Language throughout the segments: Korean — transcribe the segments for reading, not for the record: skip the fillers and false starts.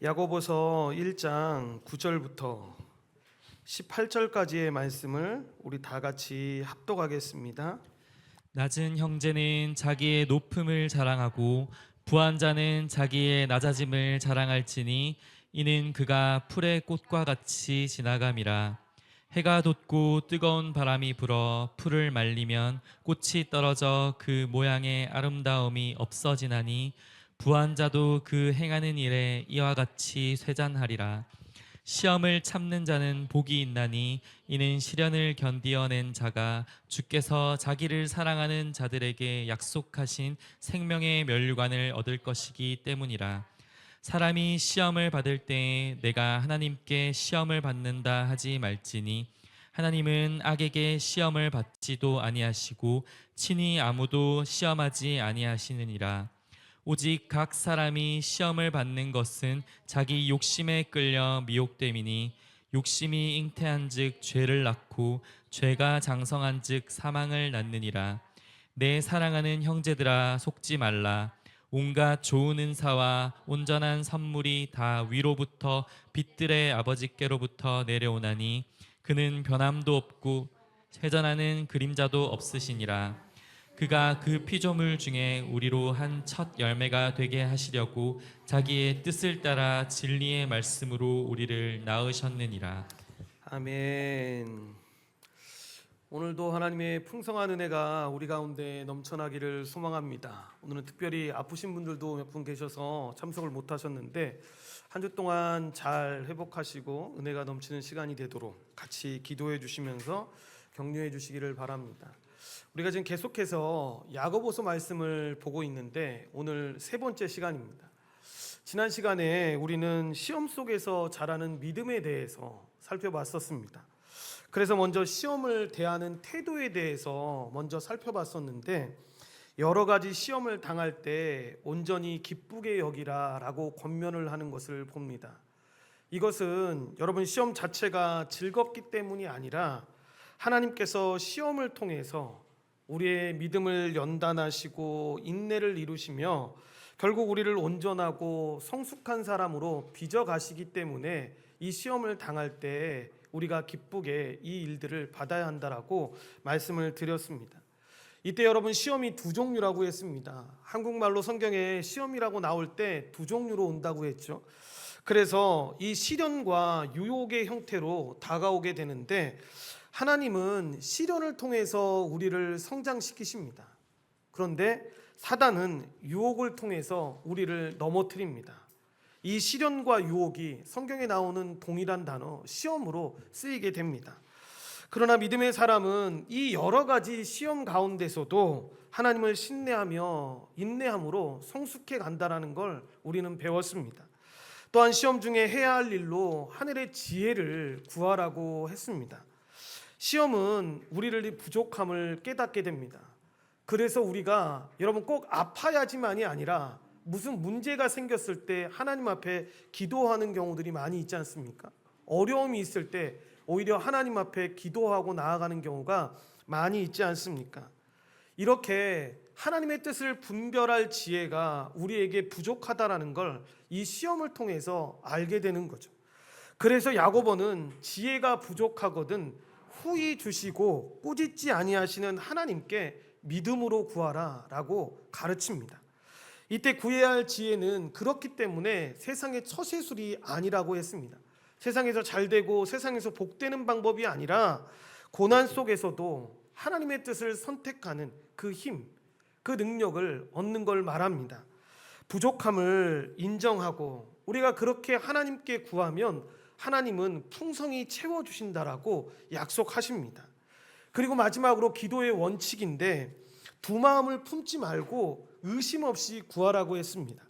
야고보서 1장 9절부터 18절까지의 말씀을 우리 다 같이 합독하겠습니다. 낮은 형제는 자기의 높음을 자랑하고 부한 자는 자기의 낮아짐을 자랑할지니 이는 그가 풀의 꽃과 같이 지나감이라. 해가 돋고 뜨거운 바람이 불어 풀을 말리면 꽃이 떨어져 그 모양의 아름다움이 없어지나니 부한 자도 그 행하는 일에 이와 같이 쇠잔하리라. 시험을 참는 자는 복이 있나니 이는 시련을 견디어낸 자가 주께서 자기를 사랑하는 자들에게 약속하신 생명의 면류관을 얻을 것이기 때문이라. 사람이 시험을 받을 때에 내가 하나님께 시험을 받는다 하지 말지니 하나님은 악에게 시험을 받지도 아니하시고 친히 아무도 시험하지 아니하시느니라. 오직 각 사람이 시험을 받는 것은 자기 욕심에 끌려 미혹됨이니 욕심이 잉태한즉 죄를 낳고 죄가 장성한즉 사망을 낳느니라. 내 사랑하는 형제들아, 속지 말라. 온갖 좋은 은사와 온전한 선물이 다 위로부터 빛들의 아버지께로부터 내려오나니 그는 변함도 없고 회전하는 그림자도 없으시니라. 그가 그 피조물 중에 우리로 한 첫 열매가 되게 하시려고 자기의 뜻을 따라 진리의 말씀으로 우리를 낳으셨느니라. 아멘. 오늘도 하나님의 풍성한 은혜가 우리 가운데 넘쳐나기를 소망합니다. 오늘은 특별히 아프신 분들도 몇 분 계셔서 참석을 못 하셨는데 한 주 동안 잘 회복하시고 은혜가 넘치는 시간이 되도록 같이 기도해 주시면서 격려해 주시기를 바랍니다. 우리가 지금 계속해서 야고보서 말씀을 보고 있는데 오늘 세 번째 시간입니다. 지난 시간에 우리는 시험 속에서 자라는 믿음에 대해서 살펴봤었습니다. 그래서 먼저 시험을 대하는 태도에 대해서 먼저 살펴봤었는데 여러 가지 시험을 당할 때 온전히 기쁘게 여기라라고 권면을 하는 것을 봅니다. 이것은 여러분 시험 자체가 즐겁기 때문이 아니라 하나님께서 시험을 통해서 우리의 믿음을 연단하시고 인내를 이루시며 결국 우리를 온전하고 성숙한 사람으로 빚어가시기 때문에 이 시험을 당할 때 우리가 기쁘게 이 일들을 받아야 한다라고 말씀을 드렸습니다. 이때 여러분 시험이 두 종류라고 했습니다. 한국말로 성경에 시험이라고 나올 때 두 종류로 온다고 했죠. 그래서 이 시련과 유혹의 형태로 다가오게 되는데 하나님은 시련을 통해서 우리를 성장시키십니다. 그런데 사단은 유혹을 통해서 우리를 넘어뜨립니다. 이 시련과 유혹이 성경에 나오는 동일한 단어 시험으로 쓰이게 됩니다. 그러나 믿음의 사람은 이 여러 가지 시험 가운데서도 하나님을 신뢰하며 인내함으로 성숙해 간다는 걸 우리는 배웠습니다. 또한 시험 중에 해야 할 일로 하늘의 지혜를 구하라고 했습니다. 시험은 우리를 부족함을 깨닫게 됩니다. 그래서 우리가 여러분 꼭 아파야지만이 아니라 무슨 문제가 생겼을 때 하나님 앞에 기도하는 경우들이 많이 있지 않습니까? 어려움이 있을 때 오히려 하나님 앞에 기도하고 나아가는 경우가 많이 있지 않습니까? 이렇게 하나님의 뜻을 분별할 지혜가 우리에게 부족하다라는 걸 이 시험을 통해서 알게 되는 거죠. 그래서 야고보는 지혜가 부족하거든 후히 주시고 꾸짖지 아니하시는 하나님께 믿음으로 구하라라고 가르칩니다. 이때 구해야 할 지혜는 그렇기 때문에 세상의 처세술이 아니라고 했습니다. 세상에서 잘되고 세상에서 복되는 방법이 아니라 고난 속에서도 하나님의 뜻을 선택하는 그 힘, 그 능력을 얻는 걸 말합니다. 부족함을 인정하고 우리가 그렇게 하나님께 구하면 하나님은 풍성히 채워주신다라고 약속하십니다. 그리고 마지막으로 기도의 원칙인데 두 마음을 품지 말고 의심 없이 구하라고 했습니다.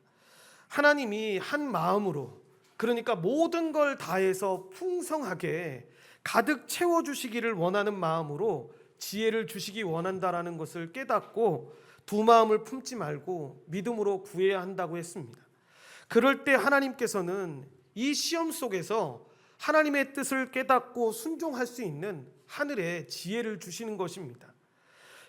하나님이 한 마음으로 그러니까 모든 걸 다해서 풍성하게 가득 채워주시기를 원하는 마음으로 지혜를 주시기 원한다라는 것을 깨닫고 두 마음을 품지 말고 믿음으로 구해야 한다고 했습니다. 그럴 때 하나님께서는 이 시험 속에서 하나님의 뜻을 깨닫고 순종할 수 있는 하늘의 지혜를 주시는 것입니다.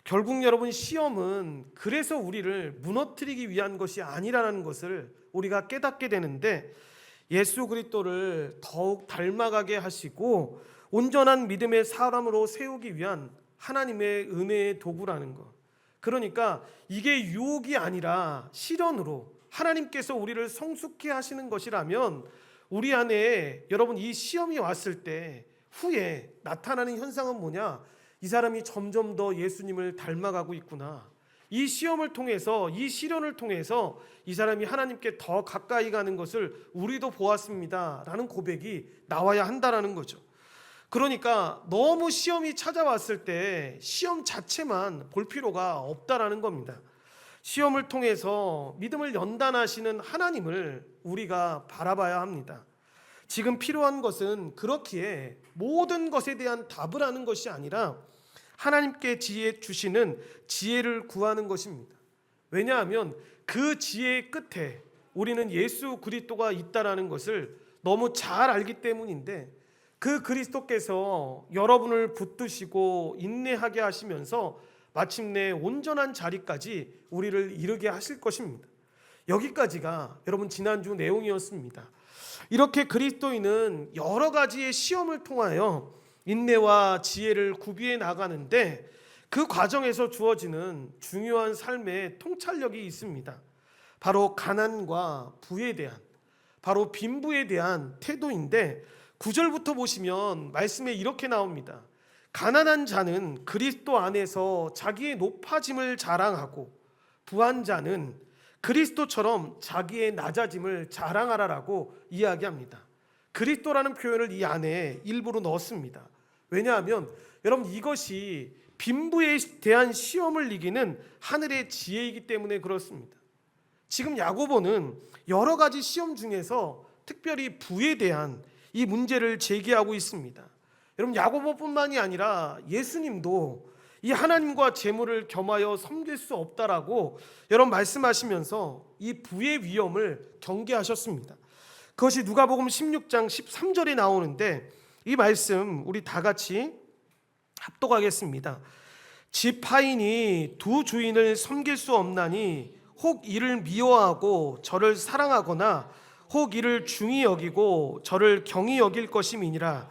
결국 여러분 시험은 그래서 우리를 무너뜨리기 위한 것이 아니라는 것을 우리가 깨닫게 되는데 예수 그리스도를 더욱 닮아가게 하시고 온전한 믿음의 사람으로 세우기 위한 하나님의 은혜의 도구라는 것. 그러니까 이게 유혹이 아니라 실현으로 하나님께서 우리를 성숙해 하시는 것이라면 우리 안에 여러분 이 시험이 왔을 때 후에 나타나는 현상은 뭐냐? 이 사람이 점점 더 예수님을 닮아가고 있구나. 이 시험을 통해서, 이 시련을 통해서 이 사람이 하나님께 더 가까이 가는 것을 우리도 보았습니다 라는 고백이 나와야 한다라는 거죠. 그러니까 너무 시험이 찾아왔을 때 시험 자체만 볼 필요가 없다라는 겁니다. 시험을 통해서 믿음을 연단하시는 하나님을 우리가 바라봐야 합니다. 지금 필요한 것은 그렇기에 모든 것에 대한 답을 하는 것이 아니라 하나님께 지혜 주시는 지혜를 구하는 것입니다. 왜냐하면 그 지혜의 끝에 우리는 예수 그리스도가 있다라는 것을 너무 잘 알기 때문인데 그 그리스도께서 여러분을 붙드시고 인내하게 하시면서 마침내 온전한 자리까지 우리를 이르게 하실 것입니다. 여기까지가 여러분 지난주 내용이었습니다. 이렇게 그리스도인은 여러 가지의 시험을 통하여 인내와 지혜를 구비해 나가는데 그 과정에서 주어지는 중요한 삶의 통찰력이 있습니다. 바로 가난과 부에 대한, 바로 빈부에 대한 태도인데 9절부터 보시면 말씀에 이렇게 나옵니다. 가난한 자는 그리스도 안에서 자기의 높아짐을 자랑하고 부한 자는 그리스도처럼 자기의 낮아짐을 자랑하라라고 이야기합니다. 그리스도라는 표현을 이 안에 일부러 넣었습니다. 왜냐하면 여러분 이것이 빈부에 대한 시험을 이기는 하늘의 지혜이기 때문에 그렇습니다. 지금 야고보는 여러 가지 시험 중에서 특별히 부에 대한 이 문제를 제기하고 있습니다. 여러분 야고보뿐만이 아니라 예수님도 이 하나님과 재물을 겸하여 섬길 수 없다라고 여러분 말씀하시면서 이 부의 위험을 경계하셨습니다. 그것이 누가복음 16장 13절에 나오는데 이 말씀 우리 다 같이 합독하겠습니다. 집 하인이 두 주인을 섬길 수 없나니 혹 이를 미워하고 저를 사랑하거나 혹 이를 중히 여기고 저를 경히 여길 것임이니라.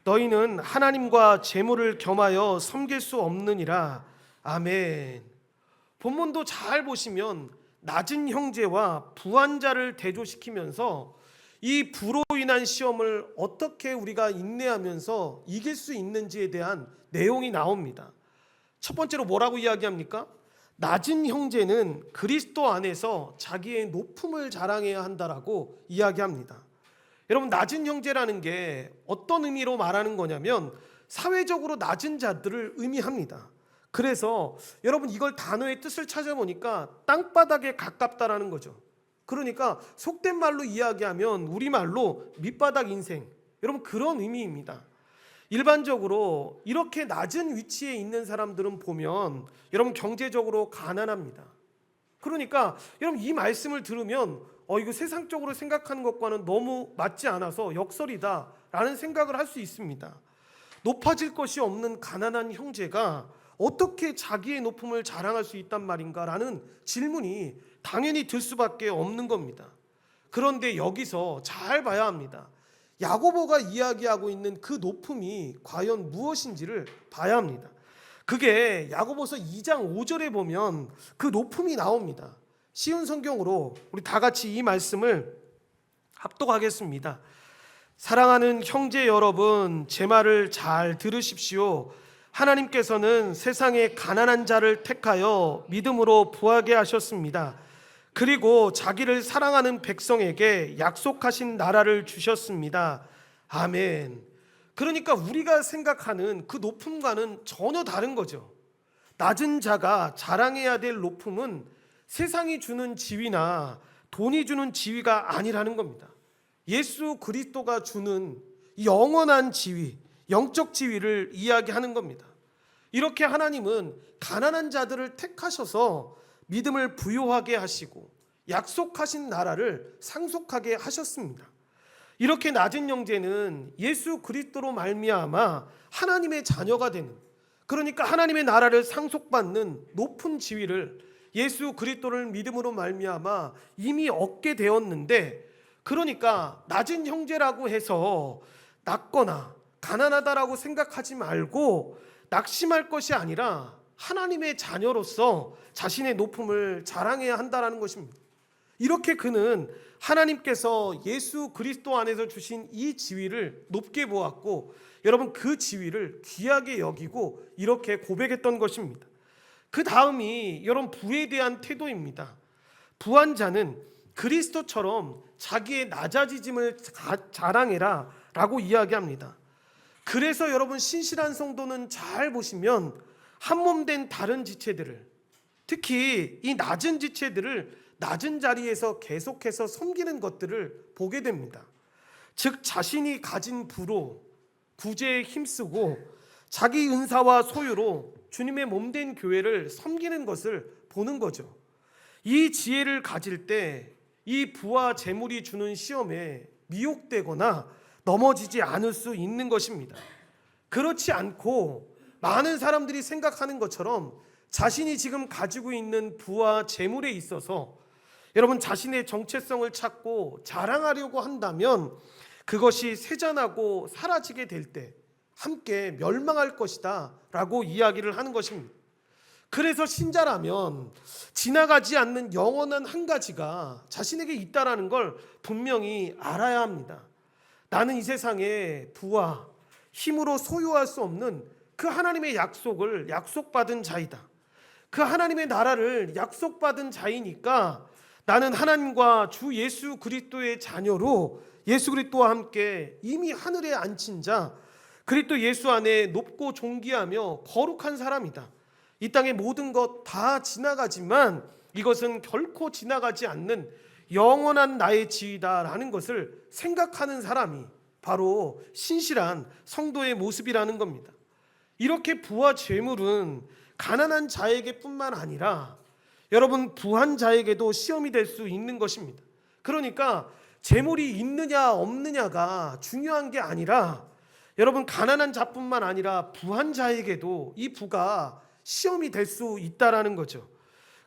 너희는 하나님과 재물을 겸하여 섬길 수 없느니라. 아멘. 본문도 잘 보시면 낮은 형제와 부한 자를 대조시키면서 이 부로 인한 시험을 어떻게 우리가 인내하면서 이길 수 있는지에 대한 내용이 나옵니다. 첫 번째로 뭐라고 이야기합니까? 낮은 형제는 그리스도 안에서 자기의 높음을 자랑해야 한다라고 이야기합니다. 여러분 낮은 형제라는 게 어떤 의미로 말하는 거냐면 사회적으로 낮은 자들을 의미합니다. 그래서 여러분 이걸 단어의 뜻을 찾아보니까 땅바닥에 가깝다라는 거죠. 그러니까 속된 말로 이야기하면 우리말로 밑바닥 인생, 여러분 그런 의미입니다. 일반적으로 이렇게 낮은 위치에 있는 사람들은 보면 여러분 경제적으로 가난합니다. 그러니까 여러분 이 말씀을 들으면 이거 세상적으로 생각하는 것과는 너무 맞지 않아서 역설이다라는 생각을 할 수 있습니다. 높아질 것이 없는 가난한 형제가 어떻게 자기의 높음을 자랑할 수 있단 말인가라는 질문이 당연히 들 수밖에 없는 겁니다. 그런데 여기서 잘 봐야 합니다. 야고보가 이야기하고 있는 그 높음이 과연 무엇인지를 봐야 합니다. 그게 야고보서 2장 5절에 보면 그 높음이 나옵니다. 쉬운 성경으로 우리 다 같이 이 말씀을 합독하겠습니다. 사랑하는 형제 여러분, 제 말을 잘 들으십시오. 하나님께서는 세상에 가난한 자를 택하여 믿음으로 부하게 하셨습니다. 그리고 자기를 사랑하는 백성에게 약속하신 나라를 주셨습니다. 아멘. 그러니까 우리가 생각하는 그 높음과는 전혀 다른 거죠. 낮은 자가 자랑해야 될 높음은 세상이 주는 지위나 돈이 주는 지위가 아니라는 겁니다. 예수 그리스도가 주는 영원한 지위, 영적 지위를 이야기하는 겁니다. 이렇게 하나님은 가난한 자들을 택하셔서 믿음을 부요하게 하시고 약속하신 나라를 상속하게 하셨습니다. 이렇게 낮은 형제는 예수 그리스도로 말미암아 하나님의 자녀가 되는, 그러니까 하나님의 나라를 상속받는 높은 지위를 예수 그리스도를 믿음으로 말미암아 이미 얻게 되었는데 그러니까 낮은 형제라고 해서 낮거나 가난하다라고 생각하지 말고 낙심할 것이 아니라 하나님의 자녀로서 자신의 높음을 자랑해야 한다는 것입니다. 이렇게 그는 하나님께서 예수 그리스도 안에서 주신 이 지위를 높게 보았고, 여러분 그 지위를 귀하게 여기고 이렇게 고백했던 것입니다. 그 다음이 여러분 부에 대한 태도입니다. 부한 자는 그리스도처럼 자기의 낮아지짐을 자랑해라 라고 이야기합니다. 그래서 여러분 신실한 성도는 잘 보시면 한몸된 다른 지체들을, 특히 이 낮은 지체들을 낮은 자리에서 계속해서 섬기는 것들을 보게 됩니다. 즉 자신이 가진 부로 구제에 힘쓰고 자기 은사와 소유로 주님의 몸된 교회를 섬기는 것을 보는 거죠. 이 지혜를 가질 때 이 부와 재물이 주는 시험에 미혹되거나 넘어지지 않을 수 있는 것입니다. 그렇지 않고 많은 사람들이 생각하는 것처럼 자신이 지금 가지고 있는 부와 재물에 있어서 여러분 자신의 정체성을 찾고 자랑하려고 한다면 그것이 세잔하고 사라지게 될 때 함께 멸망할 것이다 라고 이야기를 하는 것입니다. 그래서 신자라면 지나가지 않는 영원한 한 가지가 자신에게 있다라는 걸 분명히 알아야 합니다. 나는 이 세상에 부와 힘으로 소유할 수 없는 그 하나님의 약속을 약속받은 자이다. 그 하나님의 나라를 약속받은 자이니까 나는 하나님과 주 예수 그리스도의 자녀로 예수 그리스도와 함께 이미 하늘에 앉힌 자, 그리스도 예수 안에 높고 존귀하며 거룩한 사람이다. 이 땅의 모든 것 다 지나가지만 이것은 결코 지나가지 않는 영원한 나의 지위다라는 것을 생각하는 사람이 바로 신실한 성도의 모습이라는 겁니다. 이렇게 부와 재물은 가난한 자에게 뿐만 아니라 여러분 부한 자에게도 시험이 될 수 있는 것입니다. 그러니까 재물이 있느냐 없느냐가 중요한 게 아니라 여러분 가난한 자뿐만 아니라 부한 자에게도 이 부가 시험이 될 수 있다라는 거죠.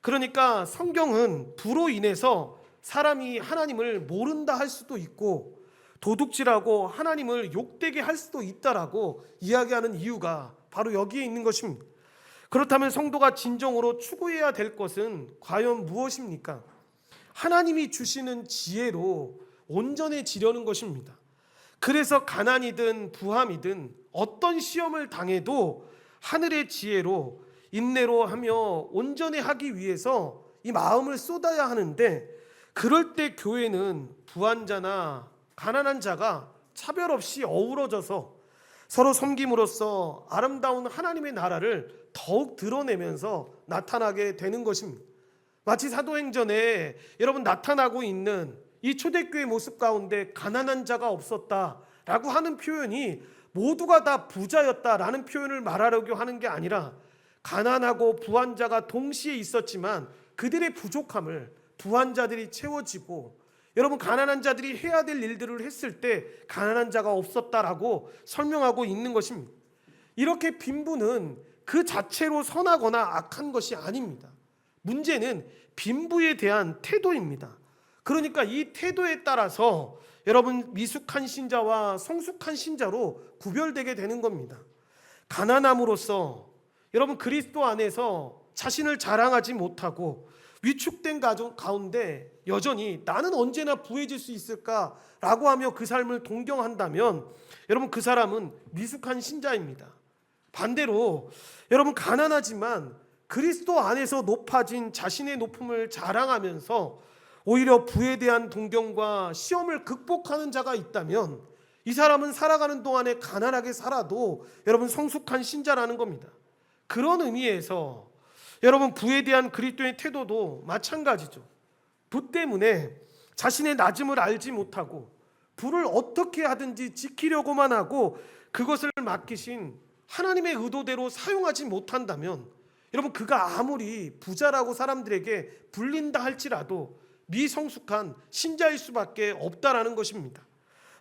그러니까 성경은 부로 인해서 사람이 하나님을 모른다 할 수도 있고 도둑질하고 하나님을 욕되게 할 수도 있다라고 이야기하는 이유가 바로 여기에 있는 것입니다. 그렇다면 성도가 진정으로 추구해야 될 것은 과연 무엇입니까? 하나님이 주시는 지혜로 온전해지려는 것입니다. 그래서 가난이든 부함이든 어떤 시험을 당해도 하늘의 지혜로 인내로 하며 온전히 하기 위해서 이 마음을 쏟아야 하는데, 그럴 때 교회는 부한 자나 가난한 자가 차별 없이 어우러져서 서로 섬김으로써 아름다운 하나님의 나라를 더욱 드러내면서 나타나게 되는 것입니다. 마치 사도행전에 여러분 나타나고 있는 이 초대교회 모습 가운데 가난한 자가 없었다라고 하는 표현이 모두가 다 부자였다라는 표현을 말하려고 하는 게 아니라 가난하고 부한 자가 동시에 있었지만 그들의 부족함을 부한 자들이 채워지고, 여러분 가난한 자들이 해야 될 일들을 했을 때 가난한 자가 없었다라고 설명하고 있는 것입니다. 이렇게 빈부는 그 자체로 선하거나 악한 것이 아닙니다. 문제는 빈부에 대한 태도입니다. 그러니까 이 태도에 따라서 여러분 미숙한 신자와 성숙한 신자로 구별되게 되는 겁니다. 가난함으로써 여러분 그리스도 안에서 자신을 자랑하지 못하고 위축된 가운데 여전히 나는 언제나 부해질 수 있을까라고 하며 그 삶을 동경한다면 여러분 그 사람은 미숙한 신자입니다. 반대로 여러분 가난하지만 그리스도 안에서 높아진 자신의 높음을 자랑하면서 오히려 부에 대한 동경과 시험을 극복하는 자가 있다면 이 사람은 살아가는 동안에 가난하게 살아도 여러분 성숙한 신자라는 겁니다. 그런 의미에서 여러분 부에 대한 그리스도의 태도도 마찬가지죠. 부 때문에 자신의 낮음을 알지 못하고 부를 어떻게 하든지 지키려고만 하고 그것을 맡기신 하나님의 의도대로 사용하지 못한다면 여러분 그가 아무리 부자라고 사람들에게 불린다 할지라도 미성숙한 신자일 수밖에 없다라는 것입니다.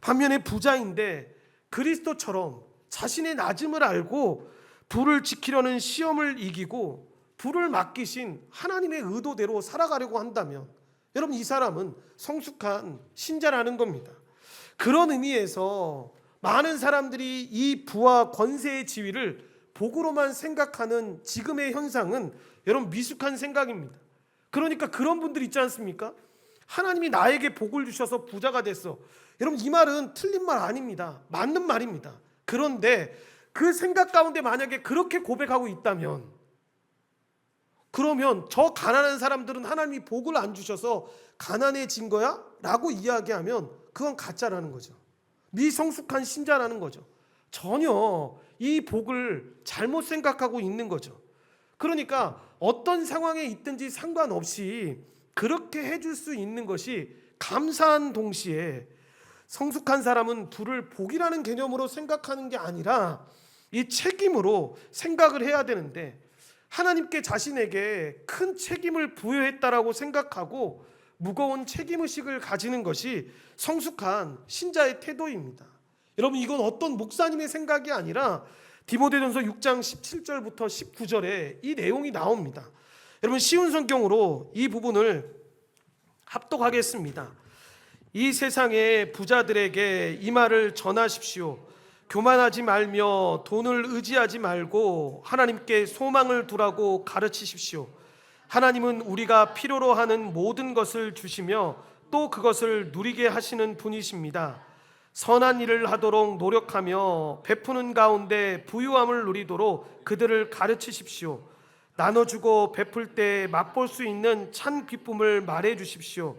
반면에 부자인데 그리스도처럼 자신의 낮음을 알고 부를 지키려는 시험을 이기고 부를 맡기신 하나님의 의도대로 살아가려고 한다면 여러분, 이 사람은 성숙한 신자라는 겁니다. 그런 의미에서 많은 사람들이 이 부와 권세의 지위를 복으로만 생각하는 지금의 현상은 여러분 미숙한 생각입니다. 그러니까 그런 분들 있지 않습니까? 하나님이 나에게 복을 주셔서 부자가 됐어. 여러분, 이 말은 틀린 말 아닙니다. 맞는 말입니다. 그런데 그 생각 가운데 만약에 그렇게 고백하고 있다면, 그러면 저 가난한 사람들은 하나님이 복을 안 주셔서 가난해진 거야? 라고 이야기하면 그건 가짜라는 거죠. 미성숙한 신자라는 거죠. 전혀 이 복을 잘못 생각하고 있는 거죠. 그러니까 어떤 상황에 있든지 상관없이 그렇게 해줄 수 있는 것이 감사한 동시에, 성숙한 사람은 부를 복이라는 개념으로 생각하는 게 아니라 이 책임으로 생각을 해야 되는데, 하나님께 자신에게 큰 책임을 부여했다라고 생각하고 무거운 책임의식을 가지는 것이 성숙한 신자의 태도입니다. 여러분, 이건 어떤 목사님의 생각이 아니라 디모데전서 6장 17절부터 19절에 이 내용이 나옵니다. 여러분, 쉬운 성경으로 이 부분을 합독하겠습니다. 이 세상의 부자들에게 이 말을 전하십시오. 교만하지 말며 돈을 의지하지 말고 하나님께 소망을 두라고 가르치십시오. 하나님은 우리가 필요로 하는 모든 것을 주시며 또 그것을 누리게 하시는 분이십니다. 선한 일을 하도록 노력하며 베푸는 가운데 부유함을 누리도록 그들을 가르치십시오. 나눠주고 베풀 때 맛볼 수 있는 찬 기쁨을 말해 주십시오.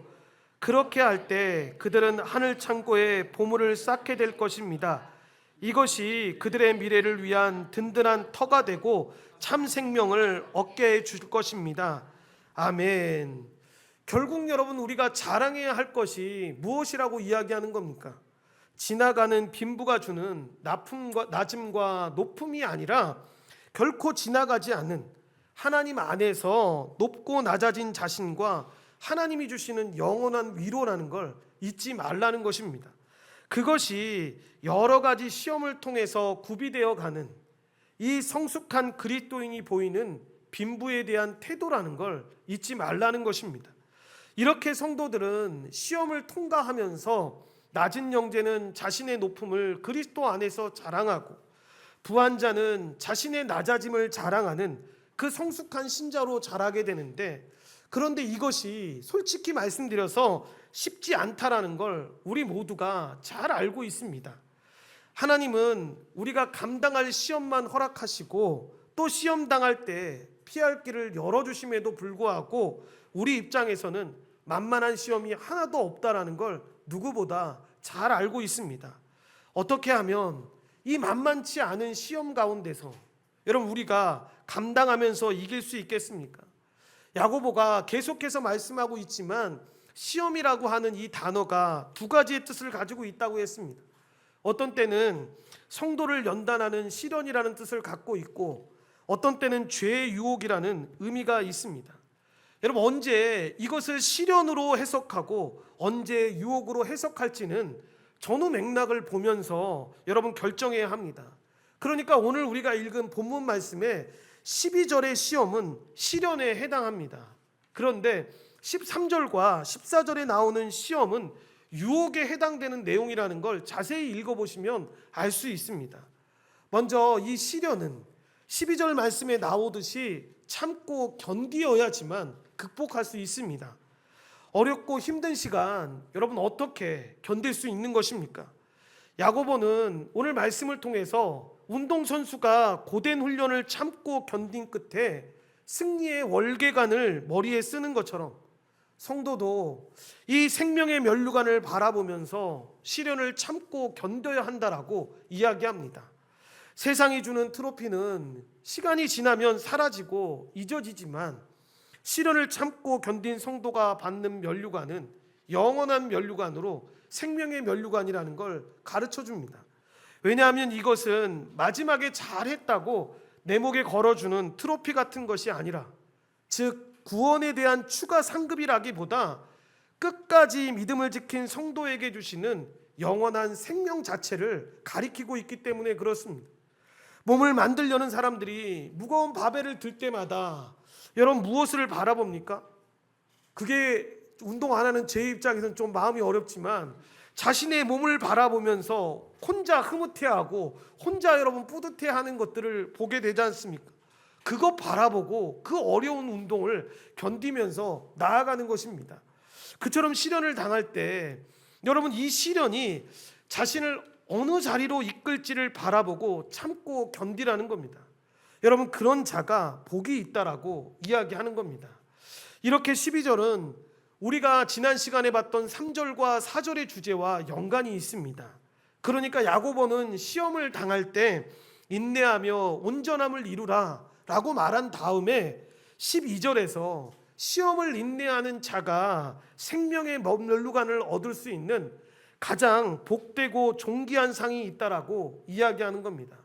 그렇게 할 때 그들은 하늘 창고에 보물을 쌓게 될 것입니다. 이것이 그들의 미래를 위한 든든한 터가 되고 참 생명을 얻게 해 줄 것입니다. 아멘. 결국 여러분, 우리가 자랑해야 할 것이 무엇이라고 이야기하는 겁니까? 지나가는 빈부가 주는 낮음과 높음이 아니라 결코 지나가지 않는 하나님 안에서 높고 낮아진 자신과 하나님이 주시는 영원한 위로라는 걸 잊지 말라는 것입니다. 그것이 여러 가지 시험을 통해서 구비되어 가는 이 성숙한 그리스도인이 보이는 빈부에 대한 태도라는 걸 잊지 말라는 것입니다. 이렇게 성도들은 시험을 통과하면서 낮은 형제는 자신의 높음을 그리스도 안에서 자랑하고, 부한 자는 자신의 낮아짐을 자랑하는 그 성숙한 신자로 자라게 되는데, 그런데 이것이 솔직히 말씀드려서 쉽지 않다라는 걸 우리 모두가 잘 알고 있습니다. 하나님은 우리가 감당할 시험만 허락하시고 또 시험 당할 때 피할 길을 열어주심에도 불구하고 우리 입장에서는 만만한 시험이 하나도 없다라는 걸 누구보다 잘 알고 있습니다. 어떻게 하면 이 만만치 않은 시험 가운데서 여러분 우리가 감당하면서 이길 수 있겠습니까? 야고보가 계속해서 말씀하고 있지만 시험이라고 하는 이 단어가 두 가지의 뜻을 가지고 있다고 했습니다. 어떤 때는 성도를 연단하는 시련이라는 뜻을 갖고 있고, 어떤 때는 죄의 유혹이라는 의미가 있습니다. 여러분, 언제 이것을 시련으로 해석하고 언제 유혹으로 해석할지는 전후 맥락을 보면서 여러분 결정해야 합니다. 그러니까 오늘 우리가 읽은 본문 말씀에 12절의 시험은 시련에 해당합니다. 그런데 13절과 14절에 나오는 시험은 유혹에 해당되는 내용이라는 걸 자세히 읽어보시면 알 수 있습니다. 먼저 이 시련은 12절 말씀에 나오듯이 참고 견디어야지만 극복할 수 있습니다. 어렵고 힘든 시간 여러분 어떻게 견딜 수 있는 것입니까? 야고보는 오늘 말씀을 통해서 운동선수가 고된 훈련을 참고 견딘 끝에 승리의 월계관을 머리에 쓰는 것처럼 성도도 이 생명의 면류관을 바라보면서 시련을 참고 견뎌야 한다라고 이야기합니다. 세상이 주는 트로피는 시간이 지나면 사라지고 잊어지지만 시련을 참고 견딘 성도가 받는 면류관은 영원한 면류관으로 생명의 면류관이라는 걸 가르쳐 줍니다. 왜냐하면 이것은 마지막에 잘했다고 내 목에 걸어주는 트로피 같은 것이 아니라, 즉 구원에 대한 추가 상급이라기보다 끝까지 믿음을 지킨 성도에게 주시는 영원한 생명 자체를 가리키고 있기 때문에 그렇습니다. 몸을 만들려는 사람들이 무거운 바벨을 들 때마다 여러분 무엇을 바라봅니까? 그게 운동 안 하는 제 입장에서는 좀 마음이 어렵지만 자신의 몸을 바라보면서 혼자 흐뭇해하고 혼자 여러분 뿌듯해하는 것들을 보게 되지 않습니까? 그거 바라보고 그 어려운 운동을 견디면서 나아가는 것입니다. 그처럼 시련을 당할 때 여러분 이 시련이 자신을 어느 자리로 이끌지를 바라보고 참고 견디라는 겁니다. 여러분 그런 자가 복이 있다라고 이야기하는 겁니다. 이렇게 12절은 우리가 지난 시간에 봤던 3절과 4절의 주제와 연관이 있습니다. 그러니까 야고보는 시험을 당할 때 인내하며 온전함을 이루라 라고 말한 다음에 12절에서 시험을 인내하는 자가 생명의 면류관을 얻을 수 있는 가장 복되고 존귀한 상이 있다라고 이야기하는 겁니다.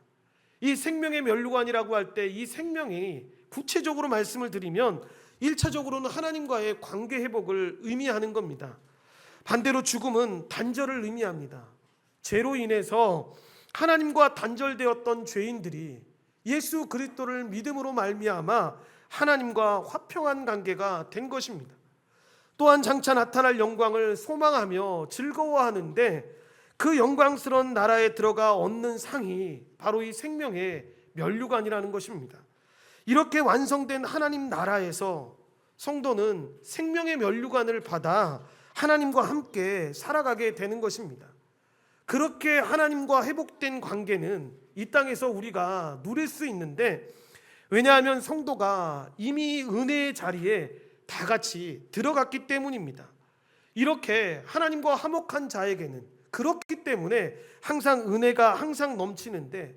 이 생명의 면류관이라고 할 때 이 생명이 구체적으로 말씀을 드리면 1차적으로는 하나님과의 관계 회복을 의미하는 겁니다. 반대로 죽음은 단절을 의미합니다. 죄로 인해서 하나님과 단절되었던 죄인들이 예수 그리스도를 믿음으로 말미암아 하나님과 화평한 관계가 된 것입니다. 또한 장차 나타날 영광을 소망하며 즐거워하는데 그 영광스러운 나라에 들어가 얻는 상이 바로 이 생명의 면류관이라는 것입니다. 이렇게 완성된 하나님 나라에서 성도는 생명의 면류관을 받아 하나님과 함께 살아가게 되는 것입니다. 그렇게 하나님과 회복된 관계는 이 땅에서 우리가 누릴 수 있는데, 왜냐하면 성도가 이미 은혜의 자리에 다 같이 들어갔기 때문입니다. 이렇게 하나님과 화목한 자에게는 그렇기 때문에 항상 은혜가 항상 넘치는데,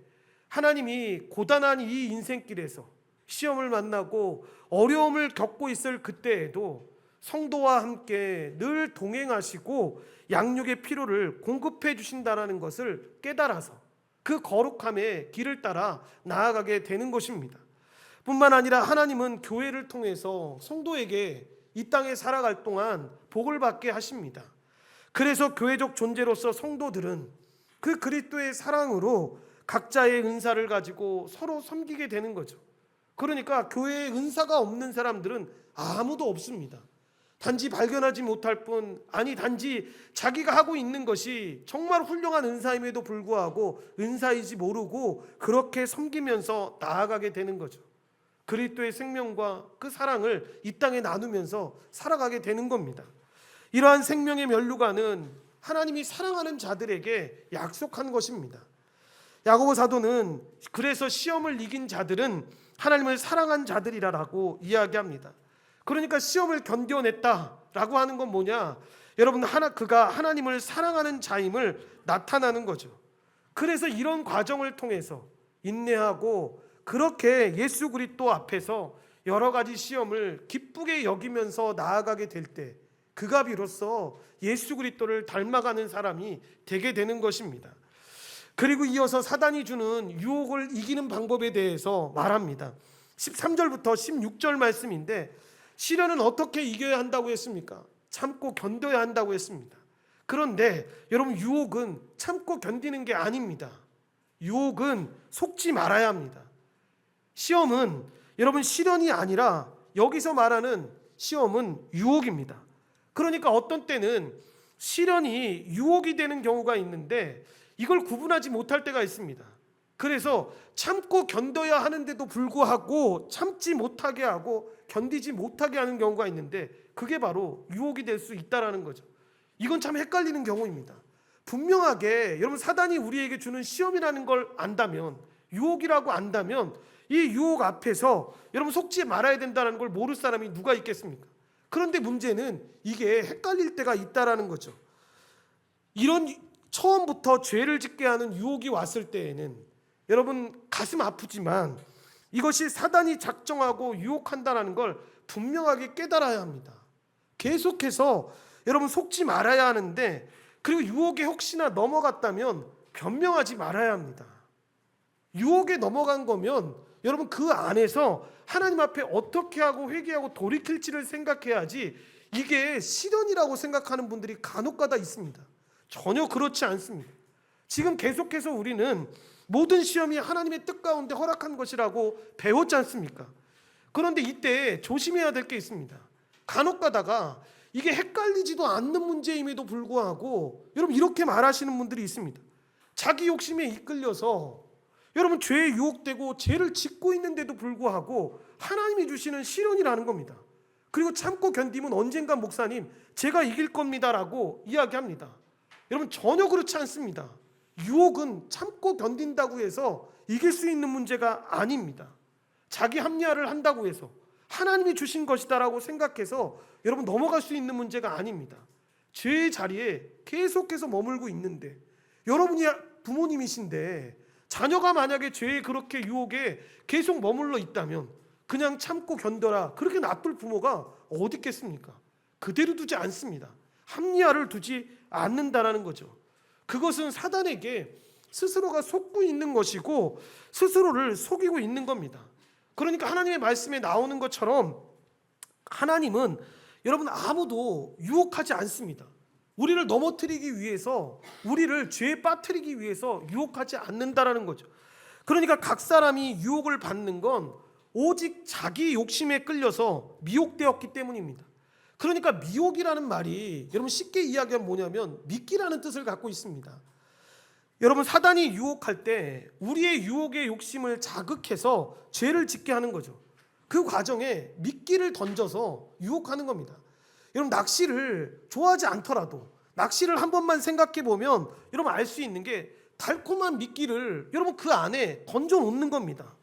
하나님이 고단한 이 인생길에서 시험을 만나고 어려움을 겪고 있을 그때에도 성도와 함께 늘 동행하시고 양육의 필요를 공급해 주신다는 것을 깨달아서 그 거룩함의 길을 따라 나아가게 되는 것입니다. 뿐만 아니라 하나님은 교회를 통해서 성도에게 이 땅에 살아갈 동안 복을 받게 하십니다. 그래서 교회적 존재로서 성도들은 그 그리스도의 사랑으로 각자의 은사를 가지고 서로 섬기게 되는 거죠. 그러니까 교회에 은사가 없는 사람들은 아무도 없습니다. 단지 발견하지 못할 뿐, 아니 단지 자기가 하고 있는 것이 정말 훌륭한 은사임에도 불구하고 은사이지 모르고 그렇게 섬기면서 나아가게 되는 거죠. 그리스도의 생명과 그 사랑을 이 땅에 나누면서 살아가게 되는 겁니다. 이러한 생명의 면류관은 하나님이 사랑하는 자들에게 약속한 것입니다. 야고보 사도는 그래서 시험을 이긴 자들은 하나님을 사랑한 자들이라고 이야기합니다. 그러니까 시험을 견뎌냈다라고 하는 건 뭐냐? 여러분, 그가 하나님을 사랑하는 자임을 나타나는 거죠. 그래서 이런 과정을 통해서 인내하고 그렇게 예수 그리스도 앞에서 여러 가지 시험을 기쁘게 여기면서 나아가게 될 때 그가 비로소 예수 그리스도를 닮아가는 사람이 되게 되는 것입니다. 그리고 이어서 사단이 주는 유혹을 이기는 방법에 대해서 말합니다. 13절부터 16절 말씀인데, 시련은 어떻게 이겨야 한다고 했습니까? 참고 견뎌야 한다고 했습니다. 그런데 여러분, 유혹은 참고 견디는 게 아닙니다. 유혹은 속지 말아야 합니다. 시험은 여러분 시련이 아니라 여기서 말하는 시험은 유혹입니다. 그러니까 어떤 때는 시련이 유혹이 되는 경우가 있는데 이걸 구분하지 못할 때가 있습니다. 그래서 참고 견뎌야 하는데도 불구하고 참지 못하게 하고 견디지 못하게 하는 경우가 있는데, 그게 바로 유혹이 될 수 있다는 거죠. 이건 참 헷갈리는 경우입니다. 분명하게 여러분, 사단이 우리에게 주는 시험이라는 걸 안다면, 유혹이라고 안다면 이 유혹 앞에서 여러분 속지 말아야 된다는 걸 모를 사람이 누가 있겠습니까? 그런데 문제는 이게 헷갈릴 때가 있다라는 거죠. 이런 처음부터 죄를 짓게 하는 유혹이 왔을 때에는 여러분 가슴 아프지만 이것이 사단이 작정하고 유혹한다는 걸 분명하게 깨달아야 합니다. 계속해서 여러분 속지 말아야 하는데, 그리고 유혹에 혹시나 넘어갔다면 변명하지 말아야 합니다. 유혹에 넘어간 거면 여러분 그 안에서 하나님 앞에 어떻게 하고 회개하고 돌이킬지를 생각해야지, 이게 시련이라고 생각하는 분들이 간혹가다 있습니다. 전혀 그렇지 않습니다. 지금 계속해서 우리는 모든 시험이 하나님의 뜻 가운데 허락한 것이라고 배웠지 않습니까? 그런데 이때 조심해야 될 게 있습니다. 간혹 가다가 이게 헷갈리지도 않는 문제임에도 불구하고 여러분 이렇게 말하시는 분들이 있습니다. 자기 욕심에 이끌려서 여러분 죄에 유혹되고 죄를 짓고 있는데도 불구하고 하나님이 주시는 시련이라는 겁니다. 그리고 참고 견디면 언젠가 목사님 제가 이길 겁니다라고 이야기합니다. 여러분 전혀 그렇지 않습니다. 유혹은 참고 견딘다고 해서 이길 수 있는 문제가 아닙니다. 자기 합리화를 한다고 해서 하나님이 주신 것이다라고 생각해서 여러분 넘어갈 수 있는 문제가 아닙니다. 죄의 자리에 계속해서 머물고 있는데 여러분이 부모님이신데 자녀가 만약에 죄에 그렇게 유혹에 계속 머물러 있다면 그냥 참고 견뎌라 그렇게 놔둘 부모가 어디 있겠습니까? 그대로 두지 않습니다. 합리화를 두지 않는다라는 거죠. 그것은 사단에게 스스로가 속고 있는 것이고 스스로를 속이고 있는 겁니다. 그러니까 하나님의 말씀에 나오는 것처럼 하나님은 여러분 아무도 유혹하지 않습니다. 우리를 넘어뜨리기 위해서 우리를 죄에 빠뜨리기 위해서 유혹하지 않는다라는 거죠. 그러니까 각 사람이 유혹을 받는 건 오직 자기 욕심에 끌려서 미혹되었기 때문입니다. 그러니까 미혹이라는 말이 여러분 쉽게 이야기하면 뭐냐면 미끼라는 뜻을 갖고 있습니다. 여러분 사단이 유혹할 때 우리의 유혹의 욕심을 자극해서 죄를 짓게 하는 거죠. 그 과정에 미끼를 던져서 유혹하는 겁니다. 여러분 낚시를 좋아하지 않더라도 낚시를 한 번만 생각해 보면 여러분 알 수 있는 게 달콤한 미끼를 여러분 그 안에 던져 놓는 겁니다.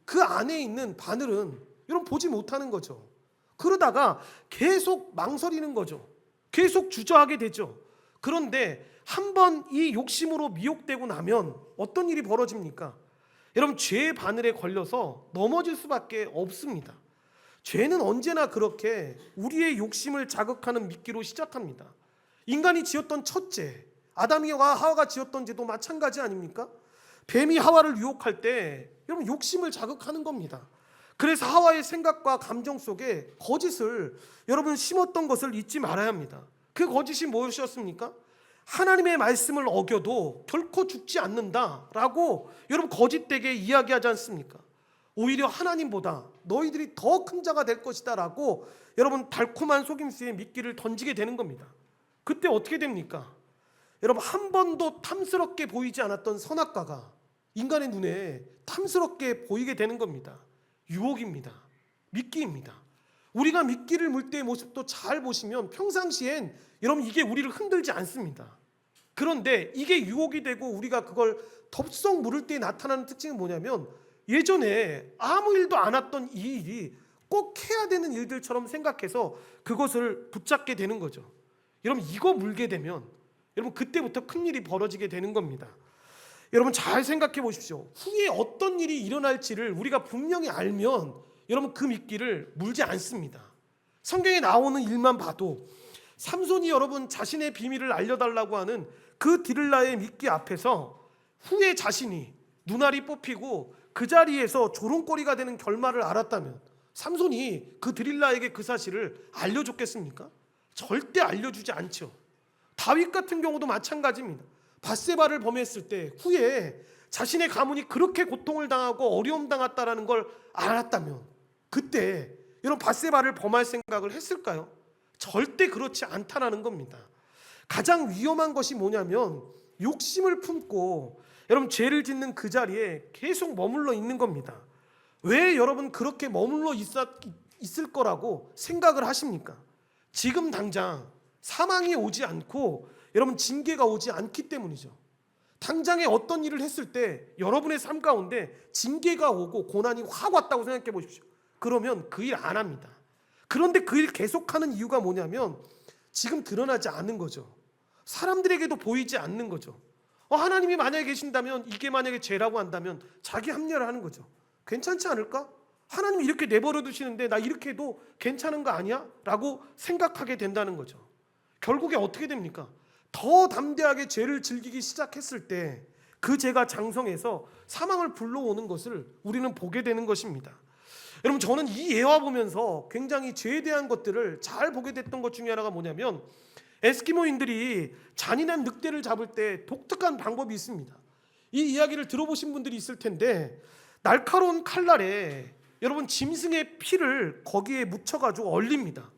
그 안에 있는 바늘은 여러분 보지 못하는 거죠. 그러다가 계속 망설이는 거죠. 계속 주저하게 되죠. 그런데 한 번 이 욕심으로 미혹되고 나면 어떤 일이 벌어집니까? 여러분 죄의 바늘에 걸려서 넘어질 수밖에 없습니다. 죄는 언제나 그렇게 우리의 욕심을 자극하는 미끼로 시작합니다. 인간이 지었던 첫째 아담이와 하와가 지었던 죄도 마찬가지 아닙니까? 뱀이 하와를 유혹할 때 여러분 욕심을 자극하는 겁니다. 그래서 하와의 생각과 감정 속에 거짓을 여러분 심었던 것을 잊지 말아야 합니다. 그 거짓이 무엇이었습니까? 하나님의 말씀을 어겨도 결코 죽지 않는다라고 여러분 거짓되게 이야기하지 않습니까? 오히려 하나님보다 너희들이 더 큰 자가 될 것이다 라고 여러분 달콤한 속임수에 미끼를 던지게 되는 겁니다. 그때 어떻게 됩니까? 여러분 한 번도 탐스럽게 보이지 않았던 선악과가 인간의 눈에 탐스럽게 보이게 되는 겁니다. 유혹입니다. 미끼입니다. 우리가 미끼를 물 때의 모습도 잘 보시면 평상시엔 여러분 이게 우리를 흔들지 않습니다. 그런데 이게 유혹이 되고 우리가 그걸 덥석 물을 때 나타나는 특징은 뭐냐면 예전에 아무 일도 안 했던 이 일이 꼭 해야 되는 일들처럼 생각해서 그것을 붙잡게 되는 거죠. 여러분 이거 물게 되면 여러분 그때부터 큰일이 벌어지게 되는 겁니다. 여러분 잘 생각해 보십시오. 후에 어떤 일이 일어날지를 우리가 분명히 알면 여러분 그 미끼를 물지 않습니다. 성경에 나오는 일만 봐도 삼손이 여러분 자신의 비밀을 알려달라고 하는 그 디릴라의 미끼 앞에서 후에 자신이 눈알이 뽑히고 그 자리에서 조롱거리가 되는 결말을 알았다면 삼손이 그 디릴라에게 그 사실을 알려줬겠습니까? 절대 알려주지 않죠. 다윗 같은 경우도 마찬가지입니다. 밧세바를 범했을 때 후에 자신의 가문이 그렇게 고통을 당하고 어려움 당했다라는 걸 알았다면 그때 여러분 밧세바를 범할 생각을 했을까요? 절대 그렇지 않다라는 겁니다. 가장 위험한 것이 뭐냐면 욕심을 품고 여러분 죄를 짓는 그 자리에 계속 머물러 있는 겁니다. 왜 여러분 그렇게 머물러 있을 거라고 생각을 하십니까? 지금 당장 사망이 오지 않고 여러분 징계가 오지 않기 때문이죠. 당장에 어떤 일을 했을 때 여러분의 삶 가운데 징계가 오고 고난이 확 왔다고 생각해 보십시오. 그러면 그 일 안 합니다. 그런데 그 일 계속하는 이유가 뭐냐면 지금 드러나지 않는 거죠. 사람들에게도 보이지 않는 거죠. 하나님이 만약에 계신다면 이게 만약에 죄라고 한다면 자기 합리화를 하는 거죠. 괜찮지 않을까? 하나님이 이렇게 내버려 두시는데 나 이렇게 해도 괜찮은 거 아니야? 라고 생각하게 된다는 거죠. 결국에 어떻게 됩니까? 더 담대하게 죄를 즐기기 시작했을 때 그 죄가 장성해서 사망을 불러오는 것을 우리는 보게 되는 것입니다. 여러분 저는 이 예화 보면서 굉장히 죄에 대한 것들을 잘 보게 됐던 것 중에 하나가 뭐냐면 에스키모인들이 잔인한 늑대를 잡을 때 독특한 방법이 있습니다. 이 이야기를 들어보신 분들이 있을 텐데 날카로운 칼날에 여러분 짐승의 피를 거기에 묻혀가지고 얼립니다.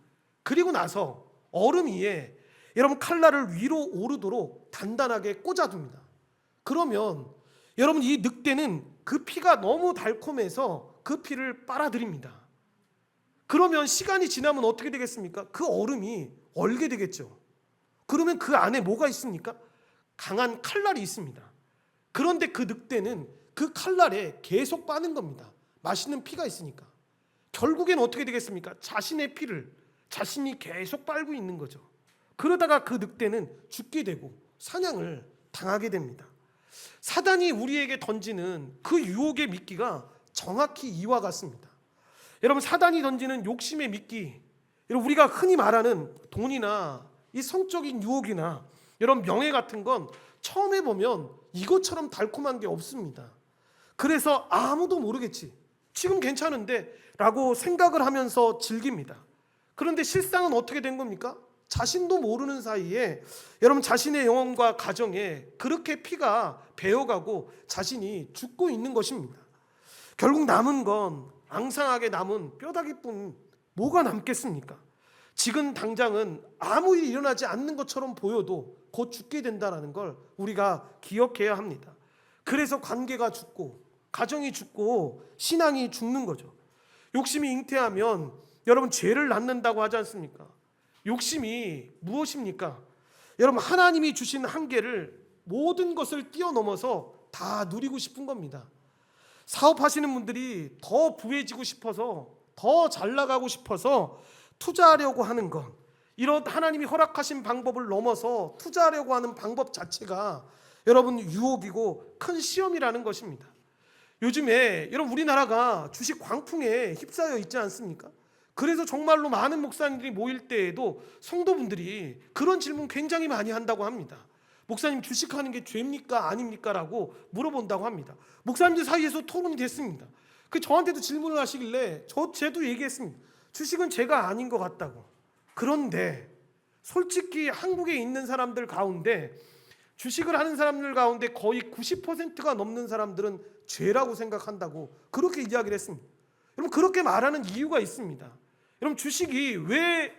그리고 나서 얼음 위에 여러분 칼날을 위로 오르도록 단단하게 꽂아둡니다. 그러면 여러분 이 늑대는 그 피가 너무 달콤해서 그 피를 빨아들입니다. 그러면 시간이 지나면 어떻게 되겠습니까? 그 얼음이 얼게 되겠죠. 그러면 그 안에 뭐가 있습니까? 강한 칼날이 있습니다. 그런데 그 늑대는 그 칼날에 계속 빠는 겁니다. 맛있는 피가 있으니까. 결국엔 어떻게 되겠습니까? 자신의 피를 자신이 계속 빨고 있는 거죠. 그러다가 그 늑대는 죽게 되고 사냥을 당하게 됩니다. 사단이 우리에게 던지는 그 유혹의 미끼가 정확히 이와 같습니다. 여러분, 사단이 던지는 욕심의 미끼, 여러분 우리가 흔히 말하는 돈이나 이 성적인 유혹이나 여러분 명예 같은 건 처음에 보면 이것처럼 달콤한 게 없습니다. 그래서 아무도 모르겠지, 지금 괜찮은데 라고 생각을 하면서 즐깁니다. 그런데 실상은 어떻게 된 겁니까? 자신도 모르는 사이에 여러분 자신의 영혼과 가정에 그렇게 피가 배어가고 자신이 죽고 있는 것입니다. 결국 남은 건 앙상하게 남은 뼈다귀뿐 뭐가 남겠습니까? 지금 당장은 아무 일이 일어나지 않는 것처럼 보여도 곧 죽게 된다는 걸 우리가 기억해야 합니다. 그래서 관계가 죽고 가정이 죽고 신앙이 죽는 거죠. 욕심이 잉태하면 여러분 죄를 낳는다고 하지 않습니까? 욕심이 무엇입니까? 여러분 하나님이 주신 한계를 모든 것을 뛰어넘어서 다 누리고 싶은 겁니다. 사업하시는 분들이 더 부해지고 싶어서 더 잘 나가고 싶어서 투자하려고 하는 것, 이런 하나님이 허락하신 방법을 넘어서 투자하려고 하는 방법 자체가 여러분 유혹이고 큰 시험이라는 것입니다. 요즘에 여러분 우리나라가 주식 광풍에 휩싸여 있지 않습니까? 그래서 정말로 많은 목사님들이 모일 때에도 성도분들이 그런 질문 굉장히 많이 한다고 합니다. 목사님, 주식하는 게 죄입니까 아닙니까? 라고 물어본다고 합니다. 목사님들 사이에서 토론이 됐습니다. 그 저한테도 질문을 하시길래 저도 얘기했습니다. 주식은 죄가 아닌 것 같다고. 그런데 솔직히 한국에 있는 사람들 가운데 주식을 하는 사람들 가운데 거의 90%가 넘는 사람들은 죄라고 생각한다고 그렇게 이야기를 했습니다. 여러분 그렇게 말하는 이유가 있습니다. 여러분 주식이 왜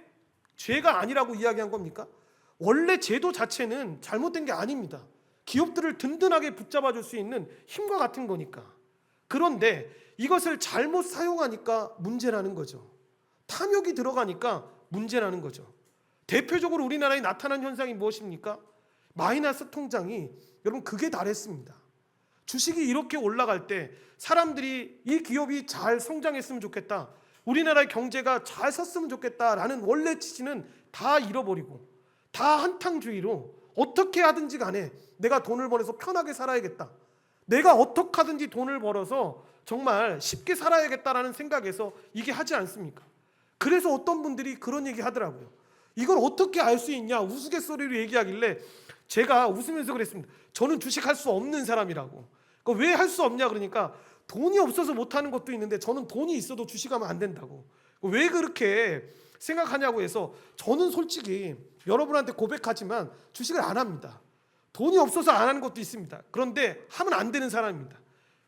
죄가 아니라고 이야기한 겁니까? 원래 제도 자체는 잘못된 게 아닙니다. 기업들을 든든하게 붙잡아 줄 수 있는 힘과 같은 거니까. 그런데 이것을 잘못 사용하니까 문제라는 거죠. 탐욕이 들어가니까 문제라는 거죠. 대표적으로 우리나라에 나타난 현상이 무엇입니까? 마이너스 통장이 여러분 극에 달했습니다. 주식이 이렇게 올라갈 때 사람들이 이 기업이 잘 성장했으면 좋겠다, 우리나라의 경제가 잘 섰으면 좋겠다라는 원래 취지는 다 잃어버리고 다 한탕주의로 어떻게 하든지 간에 내가 돈을 벌어서 편하게 살아야겠다, 내가 어떻게 하든지 돈을 벌어서 정말 쉽게 살아야겠다라는 생각에서 이게 하지 않습니까? 그래서 어떤 분들이 그런 얘기 하더라고요. 이걸 어떻게 알 수 있냐 우스갯소리로 얘기하길래 제가 웃으면서 그랬습니다. 저는 주식할 수 없는 사람이라고. 왜 할 수 없냐 그러니까 돈이 없어서 못하는 것도 있는데 저는 돈이 있어도 주식하면 안 된다고. 왜 그렇게 생각하냐고 해서 저는 솔직히 여러분한테 고백하지만 주식을 안 합니다. 돈이 없어서 안 하는 것도 있습니다. 그런데 하면 안 되는 사람입니다.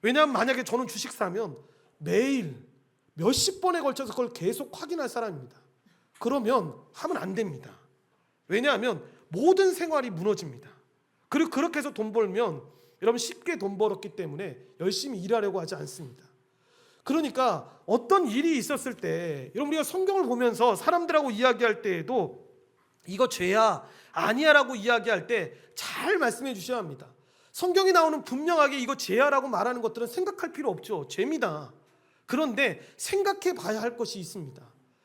왜냐하면 만약에 저는 주식 사면 매일 몇십 번에 걸쳐서 그걸 계속 확인할 사람입니다. 그러면 하면 안 됩니다. 왜냐하면 모든 생활이 무너집니다. 그리고 그렇게 해서 돈 벌면 여러분 쉽게 돈 벌었기 때문에 열심히 일하려고 하지 않습니다. 그러니까 어떤 일이 있었을 때 여러분 우리가 성경을 보면서 사람들하고 이야기할 때에도 이거 죄야 아니야 라고 이야기할 때 잘 말씀해 주셔야 합니다. 성경이 나오는 분명하게 이거 죄야 라고 말하는 것들은 생각할 필요 없죠. 죄입니다. 그런데 생각해 봐야 할 것이 있습니다.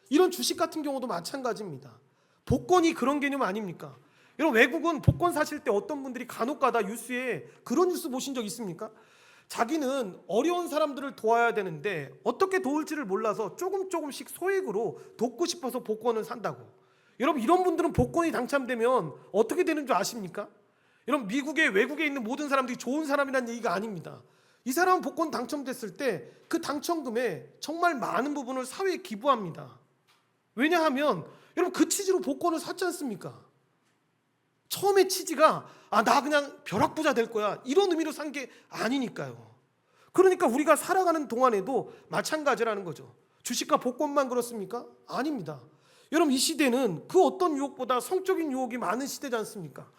이런 주식 같은 경우도 마찬가지입니다. 복권이 그런 개념 아닙니까? 여러분 외국은 복권 사실 때 어떤 분들이 간혹가다 뉴스에 그런 뉴스 보신 적 있습니까? 자기는 어려운 사람들을 도와야 되는데 어떻게 도울지를 몰라서 조금씩 소액으로 돕고 싶어서 복권을 산다고. 여러분 이런 분들은 복권이 당첨되면 어떻게 되는 줄 아십니까? 여러분 미국에 외국에 있는 모든 사람들이 좋은 사람이라는 얘기가 아닙니다. 이 사람은 복권 당첨됐을 때 그 당첨금의 정말 많은 부분을 사회에 기부합니다. 왜냐하면 여러분 그 취지로 복권을 샀지 않습니까? 처음에 취지가 나 그냥 벼락부자 될 거야 이런 의미로 산 게 아니니까요. 그러니까 우리가 살아가는 동안에도 마찬가지라는 거죠. 주식과 복권만 그렇습니까? 아닙니다. 여러분 이 시대는 그 어떤 유혹보다 성적인 유혹이 많은 시대지 않습니까?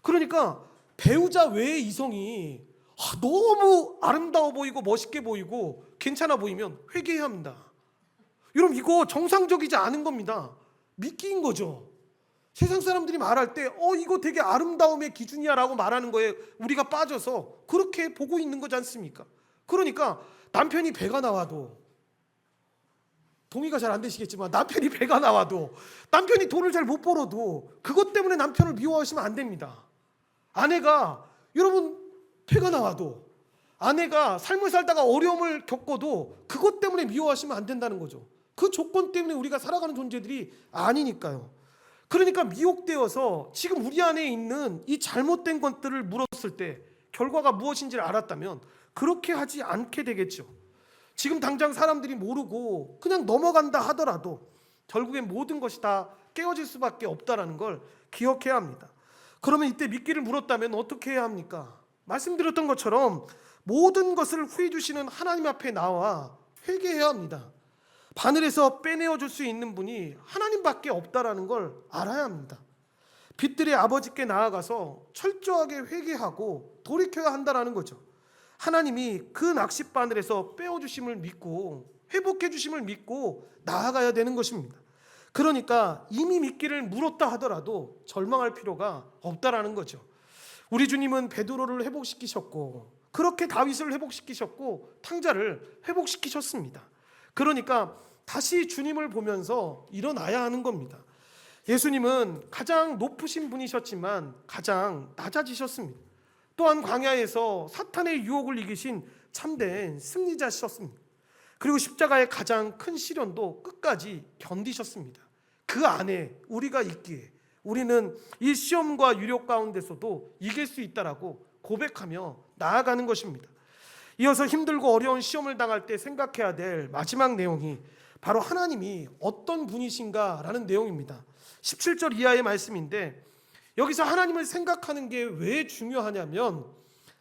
그러니까 배우자 외의 이성이 너무 아름다워 보이고 멋있게 보이고 괜찮아 보이면 회개해야 합니다. 여러분 이거 정상적이지 않은 겁니다. 미끼인 거죠. 세상 사람들이 말할 때 이거 되게 아름다움의 기준이야 라고 말하는 거에 우리가 빠져서 그렇게 보고 있는 거지 않습니까? 그러니까 남편이 배가 나와도, 동의가 잘 안 되시겠지만 남편이 배가 나와도, 남편이 돈을 잘 못 벌어도 그것 때문에 남편을 미워하시면 안 됩니다. 아내가, 여러분 배가 나와도, 아내가 삶을 살다가 어려움을 겪어도 그것 때문에 미워하시면 안 된다는 거죠. 그 조건 때문에 우리가 살아가는 존재들이 아니니까요. 그러니까 미혹되어서 지금 우리 안에 있는 이 잘못된 것들을 물었을 때 결과가 무엇인지를 알았다면 그렇게 하지 않게 되겠죠. 지금 당장 사람들이 모르고 그냥 넘어간다 하더라도 결국엔 모든 것이 다 깨어질 수밖에 없다는 걸 기억해야 합니다. 그러면 이때 미끼를 물었다면 어떻게 해야 합니까? 말씀드렸던 것처럼 모든 것을 후해 주시는 하나님 앞에 나와 회개해야 합니다. 바늘에서 빼내어 줄 수 있는 분이 하나님밖에 없다라는 걸 알아야 합니다. 빛들의 아버지께 나아가서 철저하게 회개하고 돌이켜야 한다라는 거죠. 하나님이 그 낚싯바늘에서 빼어주심을 믿고 회복해 주심을 믿고 나아가야 되는 것입니다. 그러니까 이미 미끼를 물었다 하더라도 절망할 필요가 없다라는 거죠. 우리 주님은 베드로를 회복시키셨고 그렇게 다윗을 회복시키셨고 탕자를 회복시키셨습니다. 그러니까 다시 주님을 보면서 일어나야 하는 겁니다. 예수님은 가장 높으신 분이셨지만 가장 낮아지셨습니다. 또한 광야에서 사탄의 유혹을 이기신 참된 승리자셨습니다. 그리고 십자가의 가장 큰 시련도 끝까지 견디셨습니다. 그 안에 우리가 있기에 우리는 이 시험과 유혹 가운데서도 이길 수 있다라고 고백하며 나아가는 것입니다. 이어서 힘들고 어려운 시험을 당할 때 생각해야 될 마지막 내용이 바로 하나님이 어떤 분이신가라는 내용입니다. 17절 이하의 말씀인데 여기서 하나님을 생각하는 게 왜 중요하냐면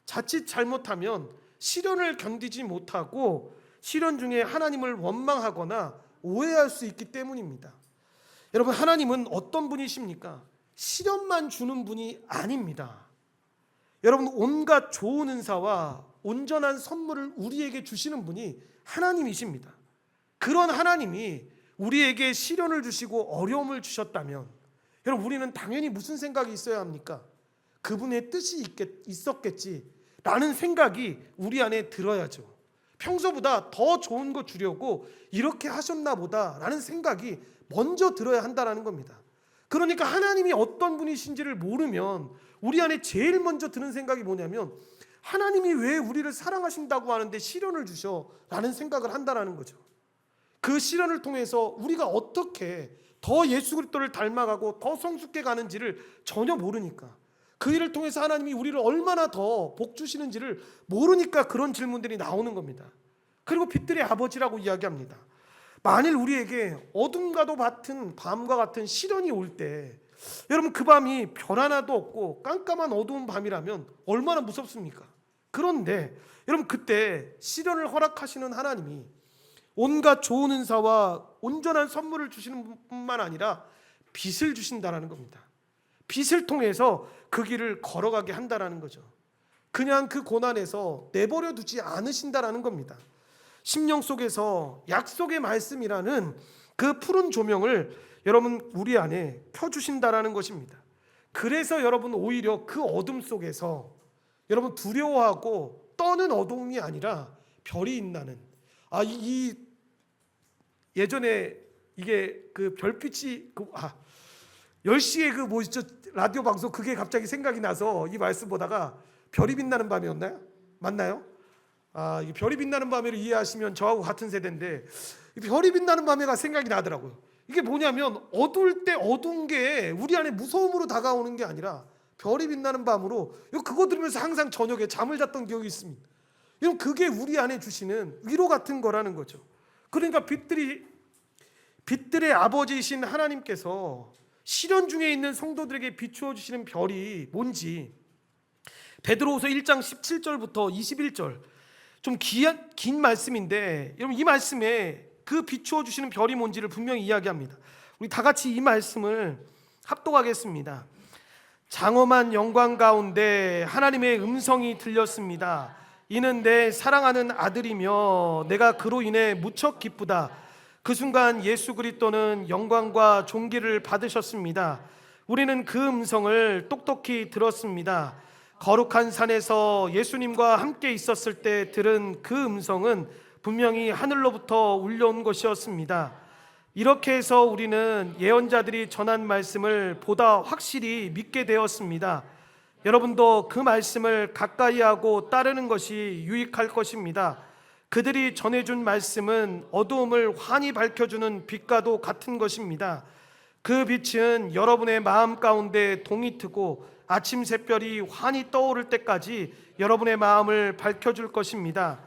자칫 잘못하면 시련을 견디지 못하고 시련 중에 하나님을 원망하거나 오해할 수 있기 때문입니다. 여러분 하나님은 어떤 분이십니까? 시련만 주는 분이 아닙니다. 여러분 온갖 좋은 은사와 온전한 선물을 우리에게 주시는 분이 하나님이십니다. 그런 하나님이 우리에게 시련을 주시고 어려움을 주셨다면 여러분 우리는 당연히 무슨 생각이 있어야 합니까? 그분의 뜻이 있었겠지라는 생각이 우리 안에 들어야죠. 평소보다 더 좋은 거 주려고 이렇게 하셨나 보다라는 생각이 먼저 들어야 한다는 겁니다. 그러니까 하나님이 어떤 분이신지를 모르면 우리 안에 제일 먼저 드는 생각이 뭐냐면 하나님이 왜 우리를 사랑하신다고 하는데 시련을 주셔? 라는 생각을 한다는 거죠. 그 시련을 통해서 우리가 어떻게 더 예수 그리스도를 닮아가고 더 성숙해 가는지를 전혀 모르니까, 그 일을 통해서 하나님이 우리를 얼마나 더 복 주시는지를 모르니까 그런 질문들이 나오는 겁니다. 그리고 빛들의 아버지라고 이야기합니다. 만일 우리에게 어둠과도 같은 밤과 같은 시련이 올 때 여러분 그 밤이 별 하나도 없고 깜깜한 어두운 밤이라면 얼마나 무섭습니까? 그런데 여러분 그때 시련을 허락하시는 하나님이 온갖 좋은 은사와 온전한 선물을 주시는 뿐만 아니라 빛을 주신다는 겁니다. 빛을 통해서 그 길을 걸어가게 한다는 거죠. 그냥 그 고난에서 내버려 두지 않으신다는 겁니다. 심령 속에서 약속의 말씀이라는 그 푸른 조명을 여러분 우리 안에 켜주신다는 것입니다. 그래서 여러분 오히려 그 어둠 속에서 여러분 두려워하고 떠는 어둠이 아니라 별이 있나는, 예전에 이게 그 별빛이 10시에 그 뭐죠 라디오 방송 그게 갑자기 생각이 나서 이 말씀 보다가 별이 빛나는 밤이었나요? 맞나요? 이게 별이 빛나는 밤에를 이해하시면 저하고 같은 세대인데 별이 빛나는 밤에가 생각이 나더라고요. 이게 뭐냐면 어두울 때 어두운 게 우리 안에 무서움으로 다가오는 게 아니라 별이 빛나는 밤으로 그거 들으면서 항상 저녁에 잠을 잤던 기억이 있습니다. 여러분 그게 우리 안에 주시는 위로 같은 거라는 거죠. 그러니까 빛들의 아버지이신 하나님께서 시련 중에 있는 성도들에게 비추어 주시는 별이 뭔지 베드로후서 1장 17절부터 21절 좀 긴 말씀인데 여러분 이 말씀에 그 비추어 주시는 별이 뭔지를 분명히 이야기합니다. 우리 다 같이 이 말씀을 합독하겠습니다. 장엄한 영광 가운데 하나님의 음성이 들렸습니다. 이는 내 사랑하는 아들이며 내가 그로 인해 무척 기쁘다. 그 순간 예수 그리스도는 영광과 존귀를 받으셨습니다. 우리는 그 음성을 똑똑히 들었습니다. 거룩한 산에서 예수님과 함께 있었을 때 들은 그 음성은 분명히 하늘로부터 울려온 것이었습니다. 이렇게 해서 우리는 예언자들이 전한 말씀을 보다 확실히 믿게 되었습니다. 여러분도 그 말씀을 가까이 하고 따르는 것이 유익할 것입니다. 그들이 전해준 말씀은 어두움을 환히 밝혀주는 빛과도 같은 것입니다. 그 빛은 여러분의 마음 가운데 동이 트고 아침 새별이 환히 떠오를 때까지 여러분의 마음을 밝혀줄 것입니다.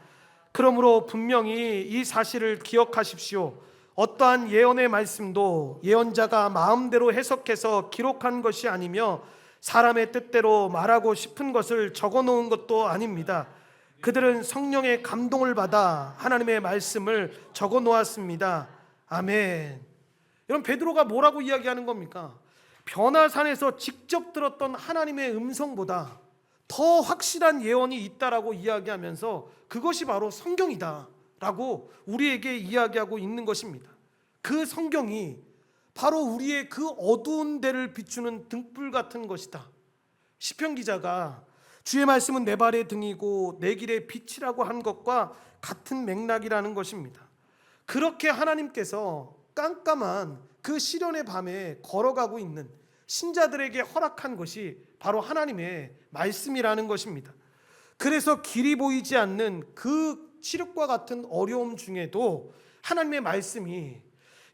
그러므로 분명히 이 사실을 기억하십시오. 어떠한 예언의 말씀도 예언자가 마음대로 해석해서 기록한 것이 아니며 사람의 뜻대로 말하고 싶은 것을 적어놓은 것도 아닙니다. 그들은 성령의 감동을 받아 하나님의 말씀을 적어놓았습니다. 아멘. 여러분, 베드로가 뭐라고 이야기하는 겁니까? 변화산에서 직접 들었던 하나님의 음성보다 더 확실한 예언이 있다라고 이야기하면서 그것이 바로 성경이다 라고 우리에게 이야기하고 있는 것입니다. 그 성경이 바로 우리의 그 어두운 데를 비추는 등불 같은 것이다. 시편 기자가 주의 말씀은 내 발의 등이고 내 길의 빛이라고 한 것과 같은 맥락이라는 것입니다. 그렇게 하나님께서 깜깜한 그 시련의 밤에 걸어가고 있는 신자들에게 허락한 것이 바로 하나님의 말씀이라는 것입니다. 그래서 길이 보이지 않는 그 시력과 같은 어려움 중에도 하나님의 말씀이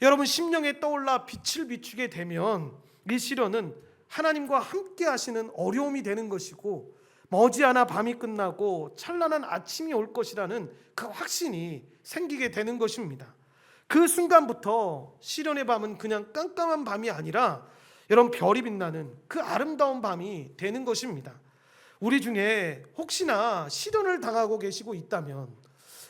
여러분 심령에 떠올라 빛을 비추게 되면 이 시련은 하나님과 함께 하시는 어려움이 되는 것이고 머지않아 밤이 끝나고 찬란한 아침이 올 것이라는 그 확신이 생기게 되는 것입니다. 그 순간부터 시련의 밤은 그냥 깜깜한 밤이 아니라 여러분 별이 빛나는 그 아름다운 밤이 되는 것입니다. 우리 중에 혹시나 시련을 당하고 계시고 있다면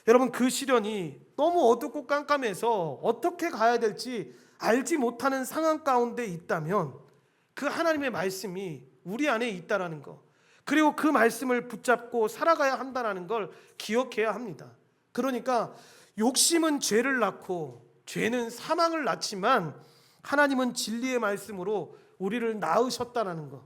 여러분 그 시련이 너무 어둡고 깜깜해서 어떻게 가야 될지 알지 못하는 상황 가운데 있다면 그 하나님의 말씀이 우리 안에 있다라는 것, 그리고 그 말씀을 붙잡고 살아가야 한다는 걸 기억해야 합니다. 그러니까 욕심은 죄를 낳고 죄는 사망을 낳지만 하나님은 진리의 말씀으로 우리를 낳으셨다는 것,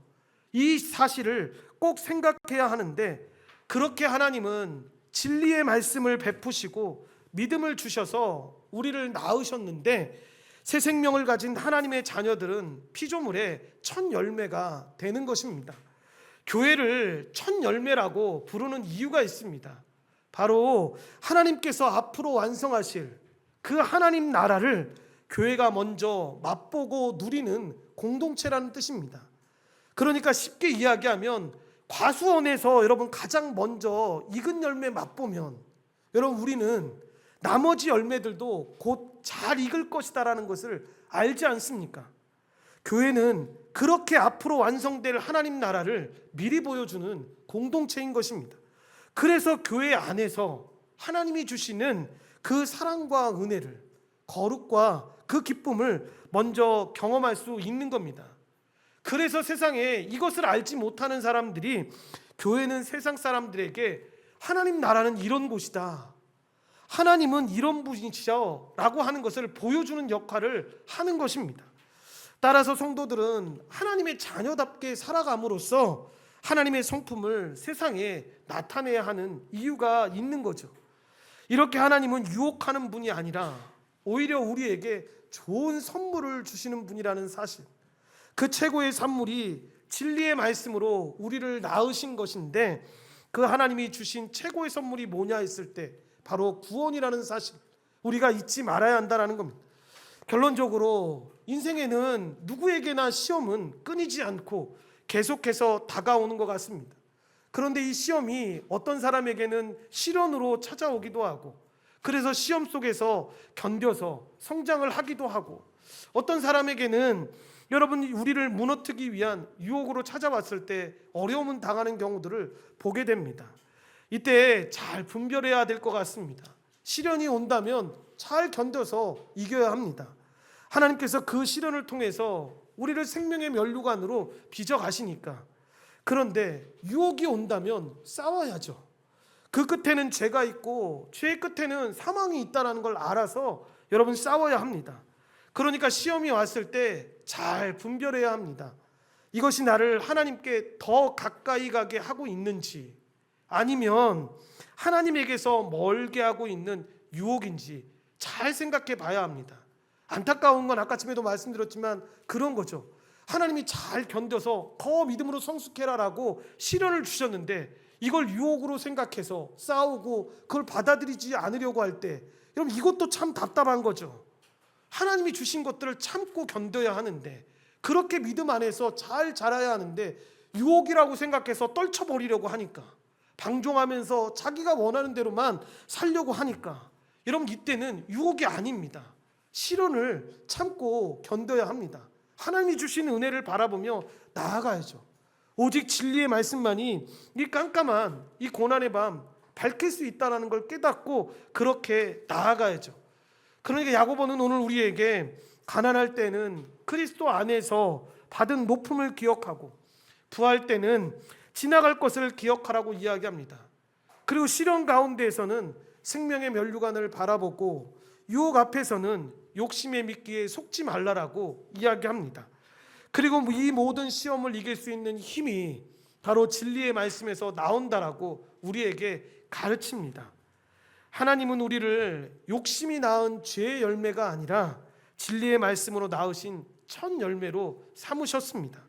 이 사실을 꼭 생각해야 하는데 그렇게 하나님은 진리의 말씀을 베푸시고 믿음을 주셔서 우리를 낳으셨는데 새 생명을 가진 하나님의 자녀들은 피조물의 첫 열매가 되는 것입니다. 교회를 첫 열매라고 부르는 이유가 있습니다. 바로 하나님께서 앞으로 완성하실 그 하나님 나라를 교회가 먼저 맛보고 누리는 공동체라는 뜻입니다. 그러니까 쉽게 이야기하면 과수원에서 여러분 가장 먼저 익은 열매 맛보면 여러분 우리는 나머지 열매들도 곧 잘 익을 것이다라는 것을 알지 않습니까? 교회는 그렇게 앞으로 완성될 하나님 나라를 미리 보여주는 공동체인 것입니다. 그래서 교회 안에서 하나님이 주시는 그 사랑과 은혜를, 거룩과 그 기쁨을 먼저 경험할 수 있는 겁니다. 그래서 세상에 이것을 알지 못하는 사람들이 교회는 세상 사람들에게 하나님 나라는 이런 곳이다, 하나님은 이런 분이시죠 라고 하는 것을 보여주는 역할을 하는 것입니다. 따라서 성도들은 하나님의 자녀답게 살아감으로써 하나님의 성품을 세상에 나타내야 하는 이유가 있는 거죠. 이렇게 하나님은 유혹하는 분이 아니라 오히려 우리에게 좋은 선물을 주시는 분이라는 사실, 그 최고의 선물이 진리의 말씀으로 우리를 낳으신 것인데 그 하나님이 주신 최고의 선물이 뭐냐 했을 때 바로 구원이라는 사실, 우리가 잊지 말아야 한다는 겁니다. 결론적으로 인생에는 누구에게나 시험은 끊이지 않고 계속해서 다가오는 것 같습니다. 그런데 이 시험이 어떤 사람에게는 시련으로 찾아오기도 하고 그래서 시험 속에서 견뎌서 성장을 하기도 하고 어떤 사람에게는 여러분 우리를 무너뜨리기 위한 유혹으로 찾아왔을 때 어려움을 당하는 경우들을 보게 됩니다. 이때 잘 분별해야 될 것 같습니다. 시련이 온다면 잘 견뎌서 이겨야 합니다. 하나님께서 그 시련을 통해서 우리를 생명의 면류관으로 빚어 가시니까. 그런데 유혹이 온다면 싸워야죠. 그 끝에는 죄가 있고 죄의 끝에는 사망이 있다는 걸 알아서 여러분 싸워야 합니다. 그러니까 시험이 왔을 때 잘 분별해야 합니다. 이것이 나를 하나님께 더 가까이 가게 하고 있는지, 아니면 하나님에게서 멀게 하고 있는 유혹인지 잘 생각해 봐야 합니다. 안타까운 건 아까쯤에도 말씀드렸지만 그런 거죠. 하나님이 잘 견뎌서 더 믿음으로 성숙해라라고 시련을 주셨는데 이걸 유혹으로 생각해서 싸우고 그걸 받아들이지 않으려고 할 때, 여러분 이것도 참 답답한 거죠. 하나님이 주신 것들을 참고 견뎌야 하는데, 그렇게 믿음 안에서 잘 자라야 하는데 유혹이라고 생각해서 떨쳐버리려고 하니까, 방종하면서 자기가 원하는 대로만 살려고 하니까, 여러분 이때는 유혹이 아닙니다. 시련을 참고 견뎌야 합니다. 하나님이 주신 은혜를 바라보며 나아가야죠. 오직 진리의 말씀만이 이 깜깜한 이 고난의 밤 밝힐 수 있다는 걸 깨닫고 그렇게 나아가야죠. 그러니까 야고보는 오늘 우리에게 가난할 때는 그리스도 안에서 받은 높음을 기억하고 부할 때는 지나갈 것을 기억하라고 이야기합니다. 그리고 시련 가운데에서는 생명의 면류관을 바라보고 유혹 앞에서는 욕심의 미끼에 속지 말라라고 이야기합니다. 그리고 이 모든 시험을 이길 수 있는 힘이 바로 진리의 말씀에서 나온다라고 우리에게 가르칩니다. 하나님은 우리를 욕심이 낳은 죄의 열매가 아니라 진리의 말씀으로 낳으신 첫 열매로 삼으셨습니다.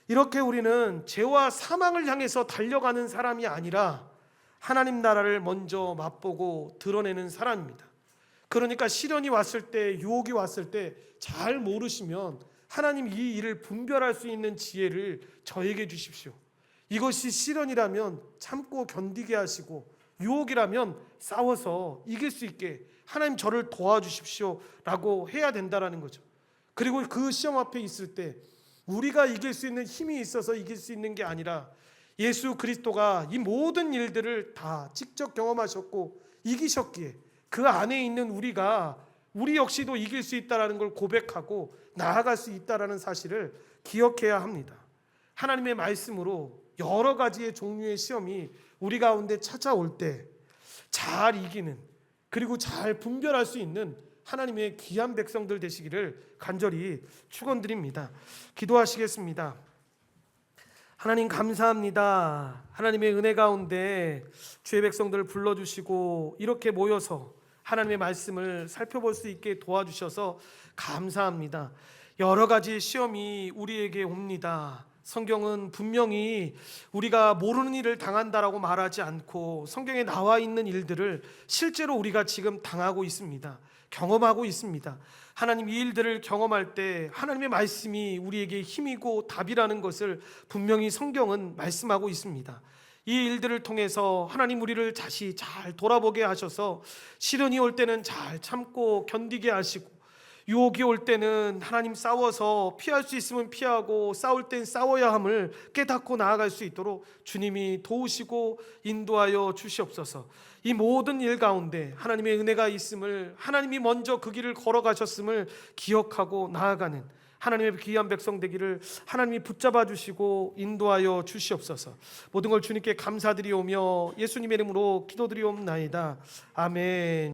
이렇게 우리는 죄와 사망을 향해서 달려가는 사람이 아니라 하나님 나라를 먼저 맛보고 드러내는 사람입니다. 그러니까 시련이 왔을 때, 유혹이 왔을 때 잘 모르시면 하나님 이 일을 분별할 수 있는 지혜를 저에게 주십시오. 이것이 시련이라면 참고 견디게 하시고 유혹이라면 싸워서 이길 수 있게 하나님 저를 도와주십시오 라고 해야 된다는 거죠. 그리고 그 시험 앞에 있을 때 우리가 이길 수 있는 힘이 있어서 이길 수 있는 게 아니라 예수 그리스도가 이 모든 일들을 다 직접 경험하셨고 이기셨기에 그 안에 있는 우리 역시도 이길 수 있다는 걸 고백하고 나아갈 수 있다는 사실을 기억해야 합니다. 하나님의 말씀으로 여러 가지의 종류의 시험이 우리 가운데 찾아올 때 잘 이기는, 그리고 잘 분별할 수 있는 하나님의 귀한 백성들 되시기를 간절히 축원드립니다. 기도하시겠습니다. 하나님 감사합니다. 하나님의 은혜 가운데 주의 백성들을 불러주시고 이렇게 모여서 하나님의 말씀을 살펴볼 수 있게 도와주셔서 감사합니다. 여러 가지 시험이 우리에게 옵니다. 성경은 분명히 우리가 모르는 일을 당한다라고 말하지 않고 성경에 나와 있는 일들을 실제로 우리가 지금 당하고 있습니다. 경험하고 있습니다. 하나님 이 일들을 경험할 때 하나님의 말씀이 우리에게 힘이고 답이라는 것을 분명히 성경은 말씀하고 있습니다. 이 일들을 통해서 하나님 우리를 다시 잘 돌아보게 하셔서 시련이 올 때는 잘 참고 견디게 하시고 유혹이 올 때는 하나님 싸워서 피할 수 있으면 피하고 싸울 땐 싸워야 함을 깨닫고 나아갈 수 있도록 주님이 도우시고 인도하여 주시옵소서. 이 모든 일 가운데 하나님의 은혜가 있음을, 하나님이 먼저 그 길을 걸어가셨음을 기억하고 나아가는 하나님의 귀한 백성 되기를 하나님이 붙잡아 주시고 인도하여 주시옵소서. 모든 걸 주님께 감사드리오며 예수님의 이름으로 기도드리옵나이다. 아멘.